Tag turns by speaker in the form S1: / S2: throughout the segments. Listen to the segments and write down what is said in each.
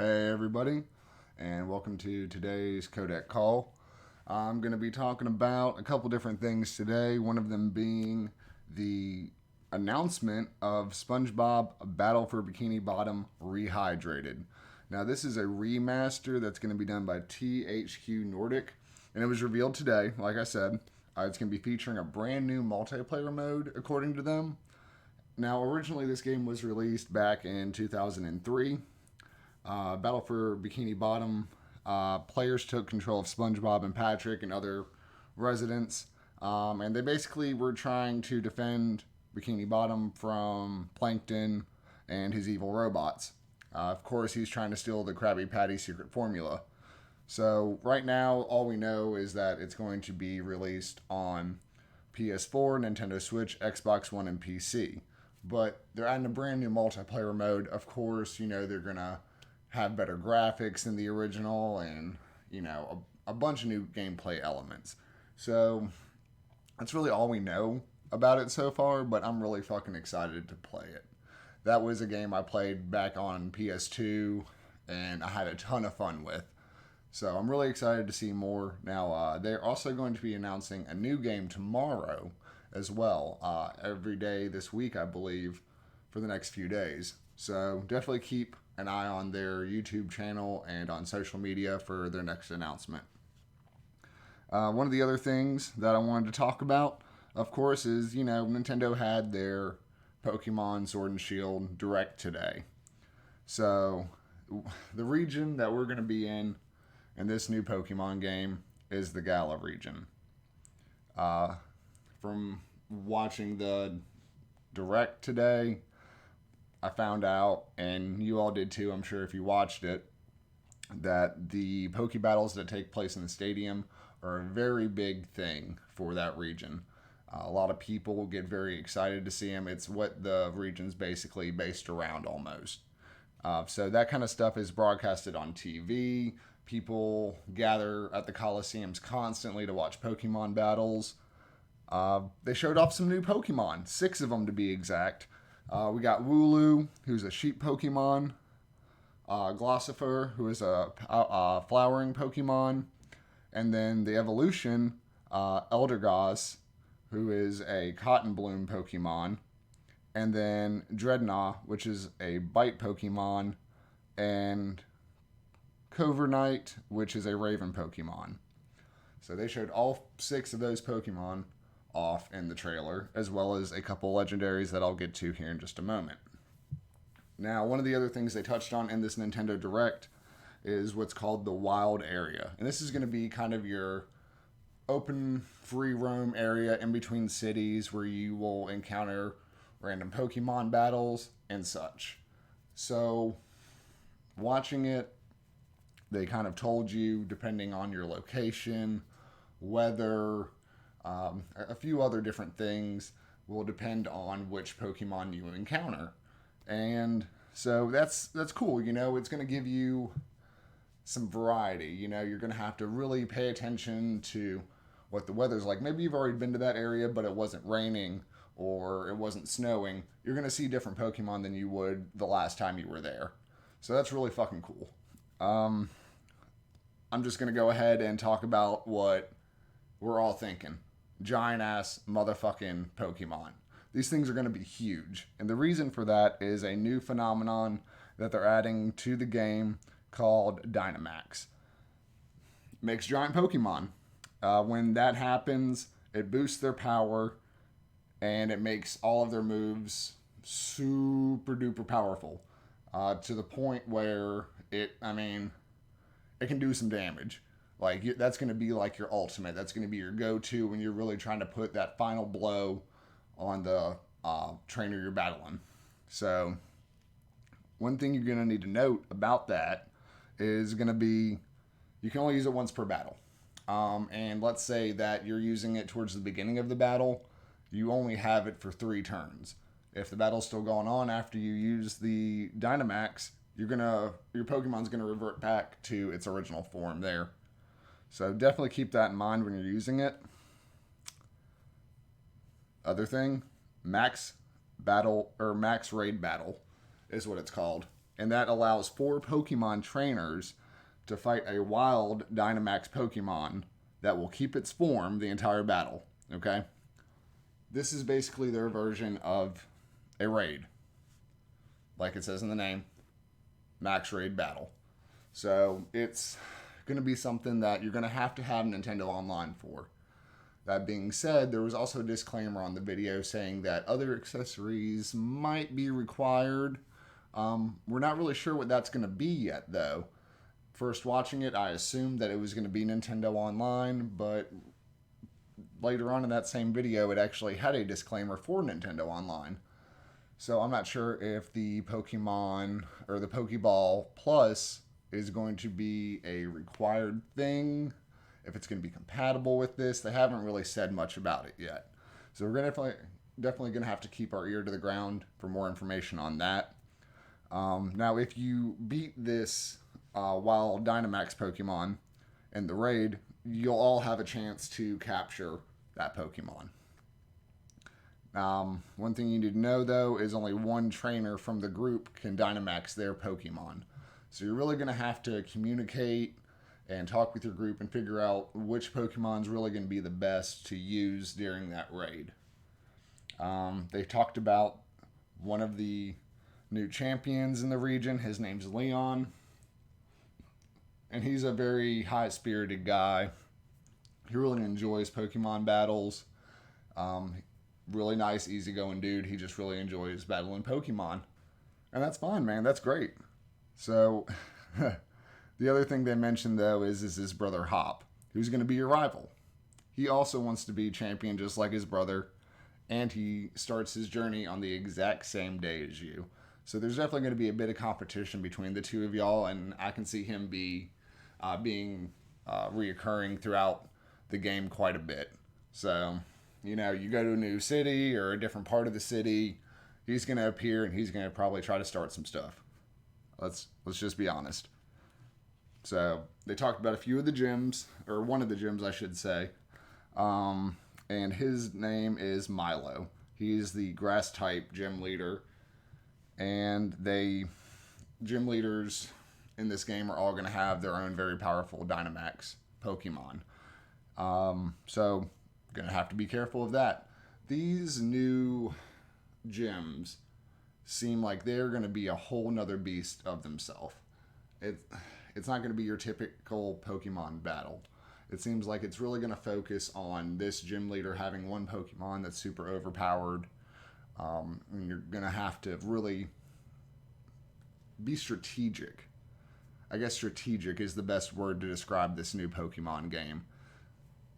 S1: Hey everybody, and welcome to today's Codec call. I'm going to be talking about a couple different things today, one of them being the announcement of Spongebob Battle for Bikini Bottom Rehydrated. Now, this is a remaster that's going to be done by THQ Nordic, and it was revealed today, like I said. It's going to be featuring a brand new multiplayer mode, according to them. Now, originally, this game was released back in 2003. Battle for Bikini Bottom, players took control of SpongeBob and Patrick and other residents, and they basically were trying to defend Bikini Bottom from Plankton and his evil robots. Of course, he's trying to steal the Krabby Patty secret formula. So right now, all we know is that it's going to be released on PS4, Nintendo Switch, Xbox One, and PC. But they're adding a brand new multiplayer mode. Of course, they're going to have better graphics than the original and, a bunch of new gameplay elements. So that's really all we know about it so far, but I'm really fucking excited to play it. That was a game I played back on PS2 and I had a ton of fun with. So I'm really excited to see more. Now, they're also going to be announcing a new game tomorrow as well, every day this week, I believe, for the next few days. So definitely keep an eye on their YouTube channel and on social media for their next announcement. One of the other things that I wanted to talk about, of course, is, Nintendo had their Pokémon Sword and Shield Direct today. So the region that we're going to be in this new Pokemon game is the Galar region. From watching the Direct today, I found out, and you all did too, I'm sure if you watched it, that the Poke Battles that take place in the stadium are a very big thing for that region. A lot of people get very excited to see them. It's what the region's basically based around almost. So that kind of stuff is broadcasted on TV. People gather at the Coliseums constantly to watch Pokemon battles. They showed off some new Pokemon, 6 of them to be exact. We got Wooloo, who's a sheep Pokemon. Glossifer, who is a flowering Pokemon. And then the evolution, Eldergoss, who is a cotton bloom Pokemon. And then Dreadnought, which is a bite Pokemon. And Covernite, which is a raven Pokemon. So they showed all 6 of those Pokemon off in the trailer, as well as a couple legendaries that I'll get to here in just a moment. Now, one of the other things they touched on in this Nintendo Direct is what's called the Wild Area. And this is going to be kind of your open, free roam area in between cities where you will encounter random Pokemon battles and such. So, watching it, they kind of told you, depending on your location, weather, a few other different things will depend on which Pokemon you encounter. And so that's cool, it's going to give you some variety. You're going to have to really pay attention to what the weather's like. Maybe you've already been to that area, but it wasn't raining or it wasn't snowing. You're going to see different Pokemon than you would the last time you were there. So that's really fucking cool. I'm just going to go ahead and talk about what we're all thinking. Giant ass motherfucking Pokemon. These things are going to be huge. And the reason for that is a new phenomenon that they're adding to the game called Dynamax. Makes giant Pokemon. When that happens, it boosts their power and it makes all of their moves super duper powerful. To the point where it can do some damage. Like, that's going to be like your ultimate. That's going to be your go-to when you're really trying to put that final blow on the trainer you're battling. So, one thing you're going to need to note about that is going to be, you can only use it once per battle. And let's say that you're using it towards the beginning of the battle, you only have it for 3 turns. If the battle's still going on after you use the Dynamax, your Pokemon's going to revert back to its original form there. So definitely keep that in mind when you're using it. Other thing, Max Raid Battle is what it's called. and that allows 4 Pokemon trainers to fight a wild Dynamax Pokemon that will keep its form the entire battle. Okay? This is basically their version of a raid. Like it says in the name, Max Raid Battle. So it's going to be something that you're going to have Nintendo Online for. That being said, there was also a disclaimer on the video saying that other accessories might be required. We're not really sure what that's going to be yet, though. First watching it, I assumed that it was going to be Nintendo Online, but later on in that same video, it actually had a disclaimer for Nintendo Online. So I'm not sure if the Pokemon or the Pokeball Plus is going to be a required thing, if it's going to be compatible with this. They haven't really said much about it yet. So we're definitely going to have to keep our ear to the ground for more information on that. Now, if you beat this wild Dynamax Pokemon in the raid, you'll all have a chance to capture that Pokemon. One thing you need to know, though, is only one trainer from the group can Dynamax their Pokemon. So you're really going to have to communicate and talk with your group and figure out which Pokemon's really going to be the best to use during that raid. They talked about one of the new champions in the region. His name's Leon. And he's a very high-spirited guy. He really enjoys Pokemon battles. Really nice, easygoing dude. He just really enjoys battling Pokemon. And that's fine, man. That's great. So, the other thing they mentioned, though, is his brother Hop, who's going to be your rival. He also wants to be champion just like his brother, and he starts his journey on the exact same day as you. So there's definitely going to be a bit of competition between the two of y'all, and I can see him being reoccurring throughout the game quite a bit. So, you go to a new city or a different part of the city, he's going to appear and he's going to probably try to start some stuff. Let's just be honest. So they talked about a few of the gyms, or one of the gyms, I should say. And his name is Milo. He's the grass type gym leader. And gym leaders in this game are all going to have their own very powerful Dynamax Pokemon. So going to have to be careful of that. These new gyms seem like they're going to be a whole nother beast of themselves. It's not going to be your typical Pokemon battle. It seems like it's really going to focus on this gym leader having one Pokemon that's super overpowered. And you're going to have to really be strategic. I guess strategic is the best word to describe this new Pokemon game.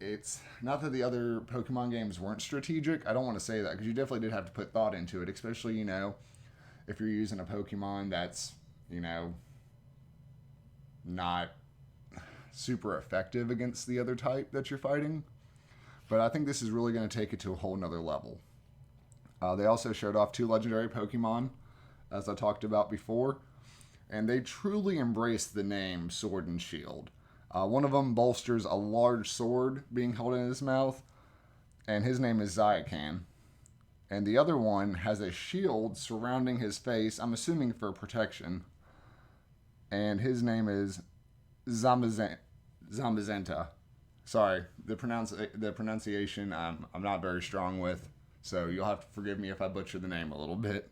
S1: It's not that the other Pokemon games weren't strategic. I don't want to say that, because you definitely did have to put thought into it, especially, if you're using a Pokemon that's, not super effective against the other type that you're fighting. But I think this is really going to take it to a whole nother level. They also showed off 2 legendary Pokemon, as I talked about before, and they truly embraced the name Sword and Shield. One of them bolsters a large sword being held in his mouth, and his name is Zayakan. And the other one has a shield surrounding his face, I'm assuming for protection. And his name is Zamazenta. Sorry, the pronunciation I'm not very strong with, so you'll have to forgive me if I butcher the name a little bit.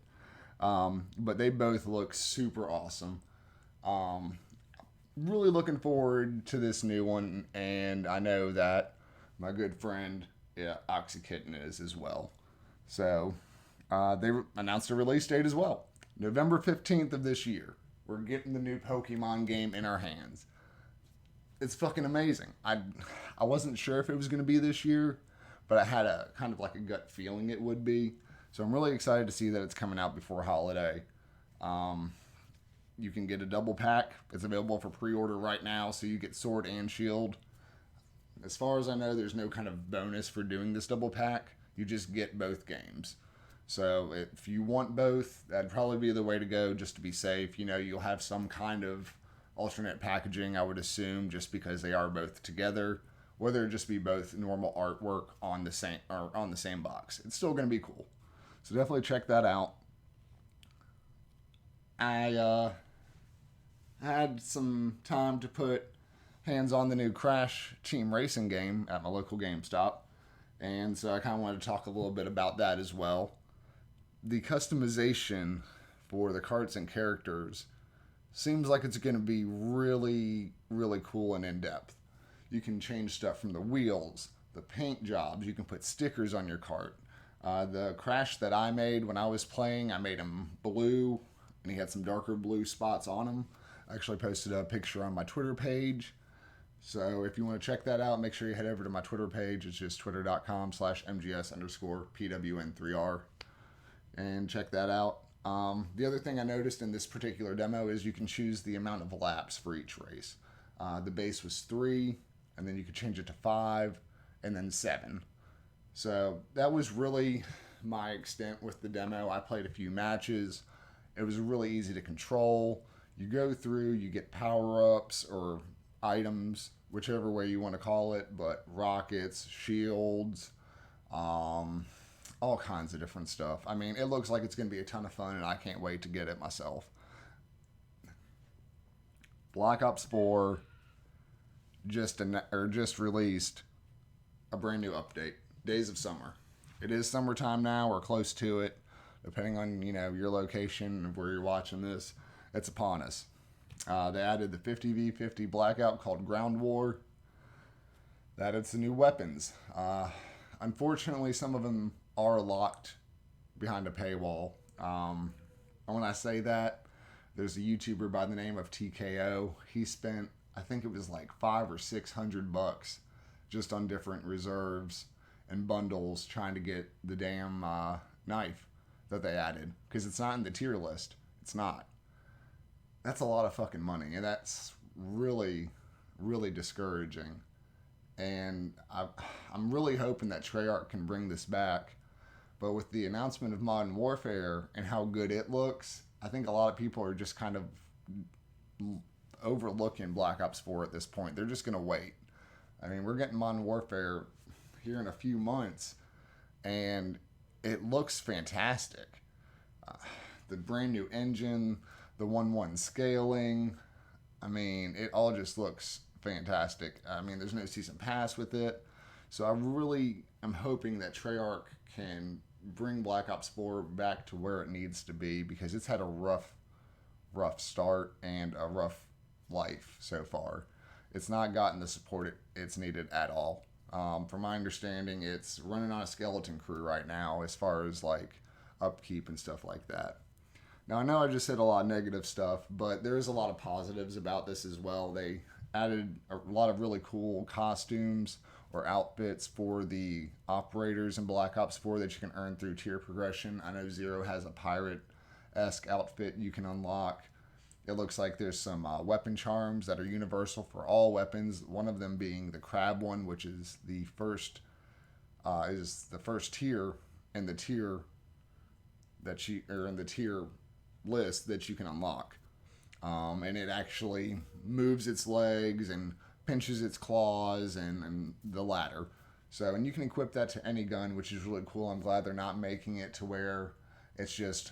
S1: But they both look super awesome. Really looking forward to this new one, and I know that my good friend Oxykitten is as well. So they announced a release date as well. November 15th of this year. We're getting the new Pokemon game in our hands. It's fucking amazing. I wasn't sure if it was going to be this year, but I had a kind of like a gut feeling it would be. So I'm really excited to see that it's coming out before holiday. You can get a double pack. It's available for pre-order right now, so you get Sword and Shield. As far as I know, there's no kind of bonus for doing this double pack. You just get both games. So if you want both, that'd probably be the way to go, just to be safe. You'll have some kind of alternate packaging, I would assume, just because they are both together. Whether it just be both normal artwork on the same box. It's still going to be cool. So definitely check that out. I had some time to put hands on the new Crash Team Racing game at my local GameStop, and so I kind of wanted to talk a little bit about that as well. The customization for the carts and characters seems like it's going to be really, really cool and in depth. You can change stuff from the wheels, the paint jobs. You can put stickers on your cart. The Crash that I made when I was playing, I made him blue, and he had some darker blue spots on him. I actually posted a picture on my Twitter page. So if you want to check that out, make sure you head over to my Twitter page. It's just twitter.com/MGS_PWN3R. And check that out. The other thing I noticed in this particular demo is you can choose the amount of laps for each race. The base was 3, and then you could change it to 5, and then 7. So that was really my extent with the demo. I played a few matches. It was really easy to control. You go through, you get power-ups or items, whichever way you want to call it, but rockets, shields, all kinds of different stuff. I mean, it looks like it's going to be a ton of fun, and I can't wait to get it myself. Black Ops 4 just released a brand new update, Days of Summer. It is summertime now, or close to it, depending on your location and where you're watching this. It's upon us. They added the 50v50 blackout called Ground War. They added some new weapons. Unfortunately, some of them are locked behind a paywall. And when I say that, there's a YouTuber by the name of TKO. He spent, I think it was like $500 or $600 just on different reserves and bundles trying to get the damn knife that they added, because it's not in the tier list. It's not. That's a lot of fucking money, and that's really, really discouraging. And I'm really hoping that Treyarch can bring this back. But with the announcement of Modern Warfare and how good it looks, I think a lot of people are just kind of overlooking Black Ops 4 at this point. They're just going to wait. I mean, we're getting Modern Warfare here in a few months, and it looks fantastic. The brand new engine, the 1-1 scaling, I mean, it all just looks fantastic. I mean, there's no season pass with it. So I really am hoping that Treyarch can bring Black Ops 4 back to where it needs to be, because it's had a rough start and a rough life so far. It's not gotten the support it's needed at all. From my understanding, it's running on a skeleton crew right now as far as like upkeep and stuff like that. Now, I know I just said a lot of negative stuff, but there is a lot of positives about this as well. They added a lot of really cool costumes or outfits for the operators in Black Ops 4 that you can earn through tier progression. I know Zero has a pirate-esque outfit you can unlock. It looks like there's some weapon charms that are universal for all weapons, one of them being the crab one, which is the first tier in the tier in the tier list that you can unlock. And it actually moves its legs and pinches its claws and the ladder. So, and you can equip that to any gun, which is really cool. I'm glad they're not making it to where it's just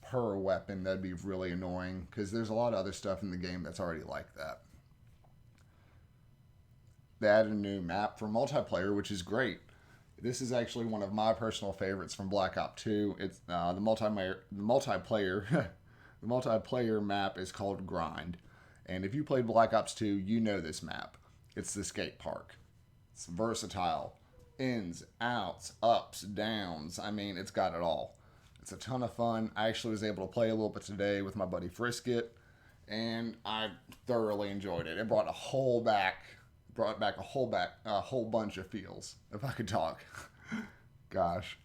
S1: per weapon. That'd be really annoying, because there's a lot of other stuff in the game that's already like that. They added a new map for multiplayer, which is great. This is actually one of my personal favorites from Black Ops 2. It's the multiplayer the multiplayer map is called Grind. And if you played Black Ops 2, you know this map. It's the skate park. It's versatile. Ins, outs, ups, downs. I mean, it's got it all. It's a ton of fun. I actually was able to play a little bit today with my buddy Frisket, and I thoroughly enjoyed it. It brought back a whole bunch of feels, if I could talk. Gosh.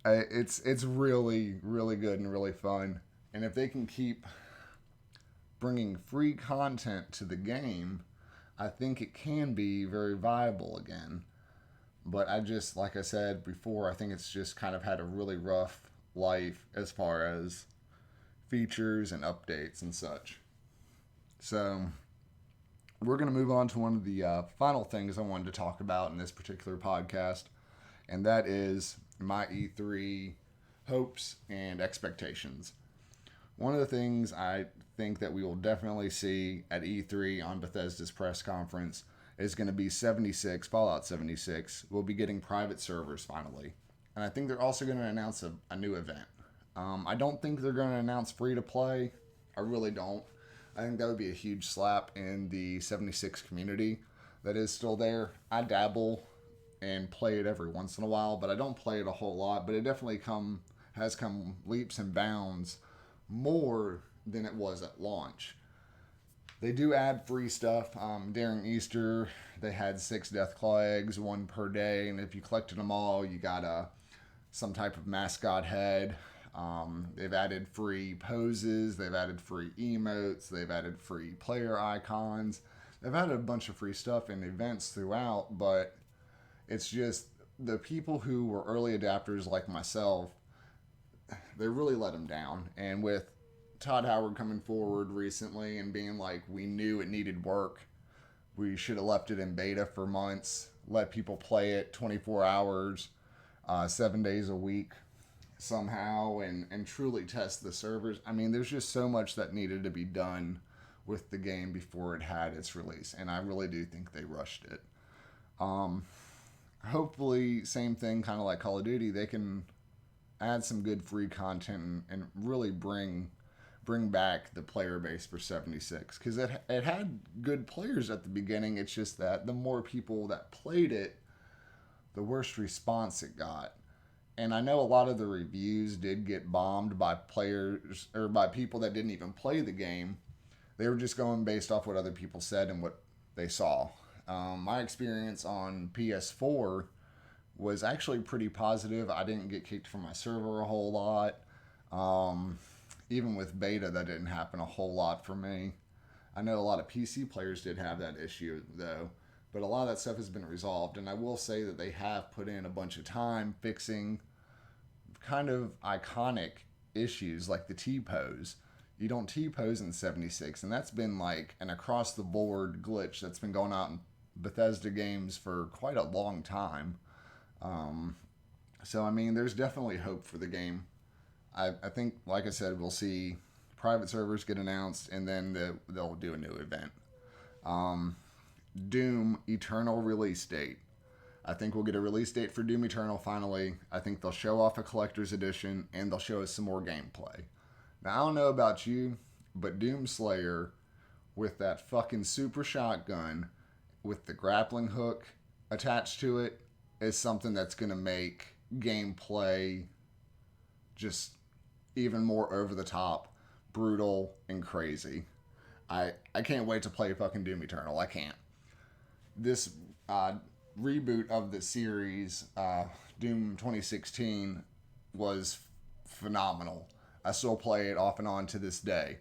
S1: It's really, really good and really fun. And if they can keep bringing free content to the game, I think it can be very viable again. But like I said before, I think it's just kind of had a really rough life as far as features and updates and such. So we're going to move on to one of the final things I wanted to talk about in this particular podcast, and that is my E3 hopes and expectations. One of the things I think that we will definitely see at E3 on Bethesda's press conference is going to be 76, Fallout 76. We'll be getting private servers finally. And I think they're also going to announce a new event. I don't think they're going to announce free to play. I really don't. I think that would be a huge slap in the 76 community that is still there. I dabble and play it every once in a while, but I don't play it a whole lot. But it definitely has come leaps and bounds more than it was at launch. They do add free stuff. During Easter, they had 6 Deathclaw eggs, 1 per day, and if you collected them all, you got some type of mascot head. They've added free poses, they've added free emotes, they've added free player icons. They've added a bunch of free stuff in events throughout, but it's just the people who were early adapters like myself, they really let them down. And with Todd Howard coming forward recently and being like, we knew it needed work, we should have left it in beta for months, let people play it 24 hours, 7 days a week somehow, and truly test the servers. I mean, there's just so much that needed to be done with the game before it had its release, and I really do think they rushed it. Hopefully, same thing, kind of like Call of Duty, they can add some good free content and really bring back the player base for 76, because it had good players at the beginning. It's just that the more people that played it, the worse response it got. And I know a lot of the reviews did get bombed by players or by people that didn't even play the game. They were just going based off what other people said and what they saw. My experience on PS4 was actually pretty positive. I didn't get kicked from my server a whole lot. Even with beta, that didn't happen a whole lot for me. I know a lot of PC players did have that issue, though. But a lot of that stuff has been resolved. And I will say that they have put in a bunch of time fixing kind of iconic issues like the T-pose. You don't T-pose in 76. And that's been like an across-the-board glitch that's been going on in Bethesda games for quite a long time. So, I mean, there's definitely hope for the game. I think, like I said, we'll see private servers get announced, and then they'll do a new event. Doom Eternal release date. I think we'll get a release date for Doom Eternal finally. I think they'll show off a collector's edition, and they'll show us some more gameplay. Now, I don't know about you, but Doom Slayer, with that fucking super shotgun, with the grappling hook attached to it, is something that's going to make gameplay just even more over the top, brutal, and crazy. I can't wait to play fucking Doom Eternal. I can't. This reboot of the series, Doom 2016, was phenomenal. I still play it off and on to this day.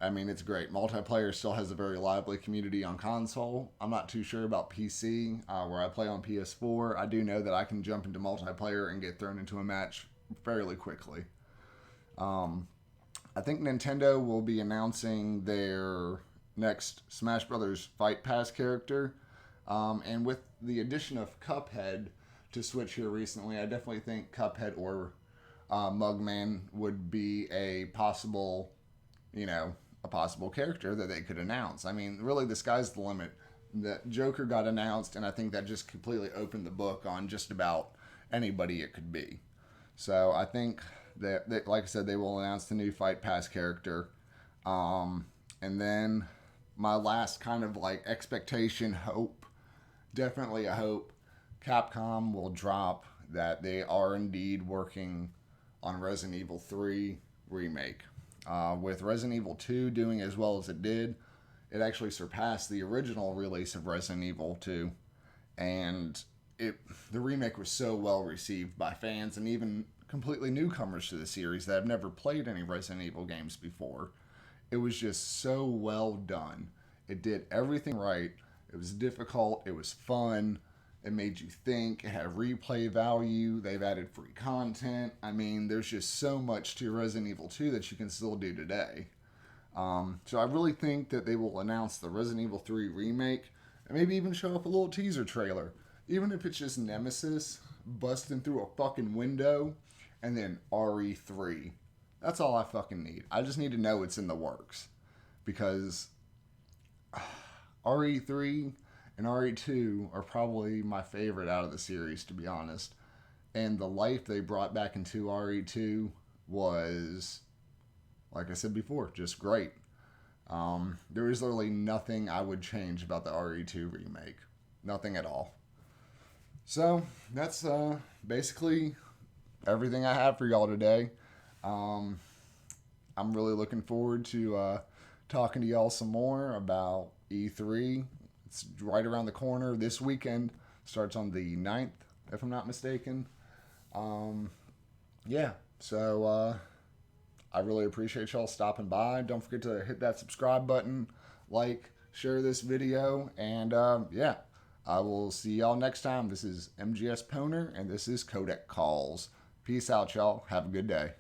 S1: I mean, it's great. Multiplayer still has a very lively community on console. I'm not too sure about PC, where I play on PS4. I do know that I can jump into multiplayer and get thrown into a match fairly quickly. I think Nintendo will be announcing their next Smash Brothers Fight Pass character. And with the addition of Cuphead to Switch here recently, I definitely think Cuphead or Mugman would be a possible character that they could announce. I mean, really, the sky's the limit. The Joker got announced, and I think that just completely opened the book on just about anybody it could be. So I think that, like I said, they will announce the new Fight Pass character. And then my last kind of like expectation, hope, definitely a hope, Capcom will drop that they are indeed working on Resident Evil 3 remake. With Resident Evil 2 doing as well as it did, it actually surpassed the original release of Resident Evil 2. And the remake was so well received by fans and even completely newcomers to the series that have never played any Resident Evil games before. It was just so well done. It did everything right. It was difficult. It was fun. It made you think. It had replay value. They've added free content. I mean, there's just so much to Resident Evil 2 that you can still do today. So I really think that they will announce the Resident Evil 3 remake and maybe even show up a little teaser trailer. Even if it's just Nemesis busting through a fucking window and then RE3. That's all I fucking need. I just need to know it's in the works. Because RE3 and RE2 are probably my favorite out of the series, to be honest. And the life they brought back into RE2 was, like I said before, just great. There is literally nothing I would change about the RE2 remake. Nothing at all. So, that's basically everything I have for y'all today. I'm really looking forward to talking to y'all some more about E3. It's right around the corner. This weekend starts on the 9th, if I'm not mistaken. Yeah, so I really appreciate y'all stopping by. Don't forget to hit that subscribe button, like, share this video, and yeah, I will see y'all next time. This is MGS Poner, and this is Codec Calls. Peace out, y'all. Have a good day.